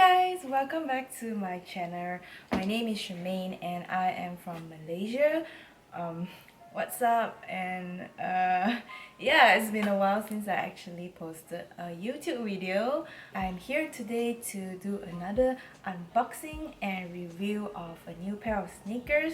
guys, welcome back to my channel. My name is Charmaine and I am from Malaysia. What's up? And yeah, it's been a while since I actually posted a YouTube video. I'm here today to do another unboxing and review of a new pair of sneakers.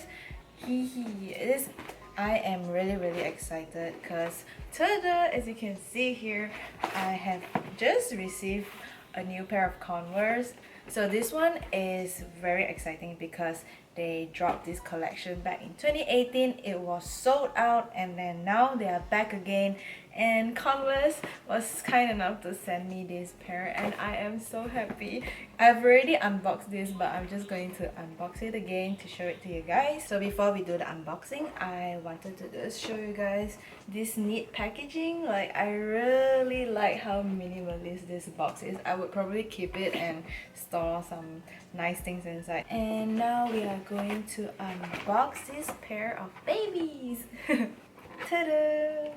I am really excited because tada, as you can see here, I have just received a new pair of Converse. So this one is very exciting because they dropped this collection back in 2018. It was sold out and then now they are back again, and Converse was kind enough to send me this pair and I am so happy. I've already unboxed this, but I'm just going to unbox it again to show it to you guys. So before we do the unboxing, I wanted to just show you guys this neat packaging. Like, I really like how minimalist this box is. I would probably keep it and store some nice things inside. And now we are going to unbox this pair of babies. Ta-da!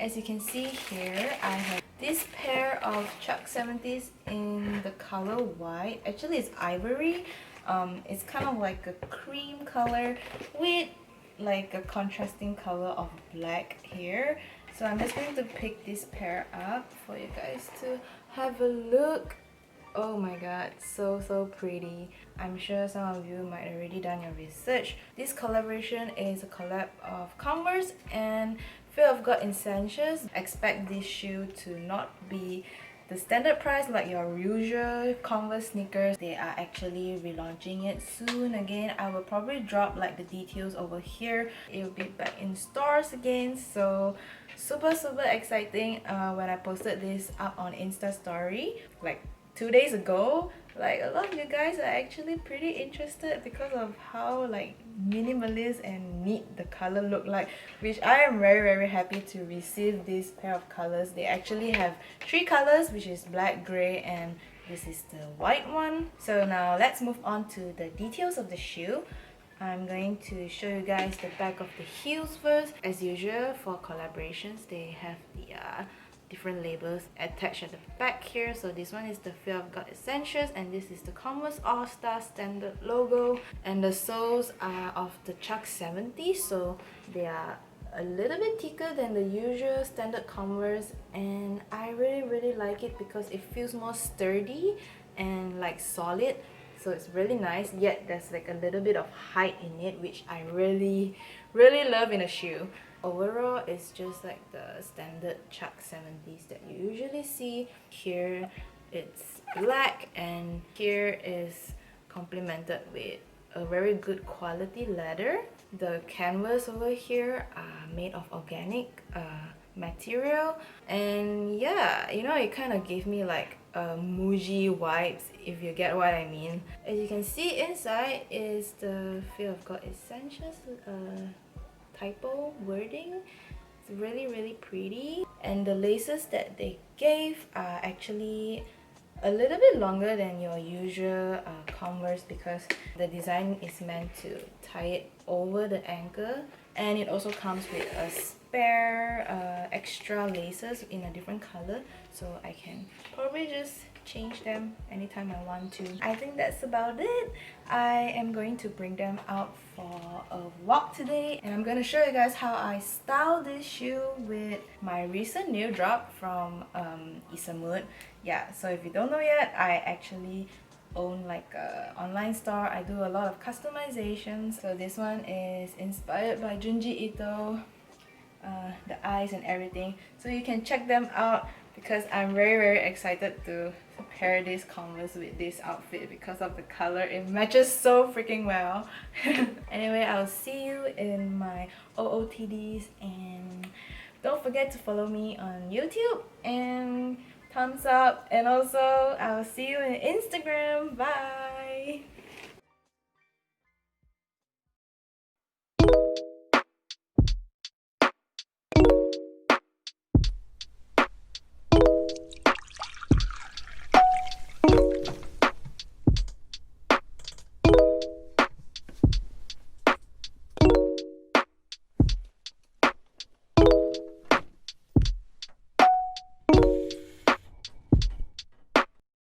As you can see here, I have this pair of Chuck 70s in the color white. Actually, it's ivory. It's kind of like a cream color with like a contrasting color of black here. So I'm just going to pick this pair up for you guys to have a look. Oh my god, so pretty. I'm sure some of you might already done your research. This collaboration is a collab of Converse and Fear of God Essentials. Expect this shoe to not be the standard price like your usual Converse sneakers. They are actually relaunching it soon again. I will probably drop like the details over here. It will be back in stores again, so super exciting. When I posted this up on Insta story like 2 days ago, like a lot of you guys are actually pretty interested because of how like minimalist and neat the color look like, which I am very happy to receive this pair of colors. They actually have 3 colors, which is black, gray, and this is the white one. So now let's move on to the details of the shoe. I'm going to show you guys the back of the heels first. As usual for collaborations, they have the different labels attached at the back here. So this one is the Fear of God Essentials and this is the Converse All-Star standard logo, and the soles are of the Chuck 70, so they are a little bit thicker than the usual standard Converse, and I really like it because it feels more sturdy and like solid. So it's really nice, yet there's like a little bit of height in it, which I really love in a shoe. Overall, it's just like the standard Chuck 70s that you usually see. Here it's black and here is complemented with a very good quality leather. The canvas over here are made of organic material, and yeah, you know, it kind of gave me like Muji vibes, if you get what I mean. As you can see, inside is the Fear of God Essentials typo wording. It's really pretty, and the laces that they gave are actually a little bit longer than your usual Converse because the design is meant to tie it over the ankle, and it also comes with a spare extra laces in a different color, so I can probably just change them anytime I want to. I think that's about it. I am going to bring them out for a walk today, and I'm going to show you guys how I style this shoe with my recent new drop from Isamut. Yeah, so if you don't know yet, I actually own like a online store. I do a lot of customizations. So this one is inspired by Junji Ito, the eyes and everything, so you can check them out because I'm very excited to pair this Converse with this outfit because of the color. It matches so freaking well. Anyway, I'll see you in my OOTDs, and don't forget to follow me on YouTube and thumbs up, and also I'll see you in Instagram. Bye!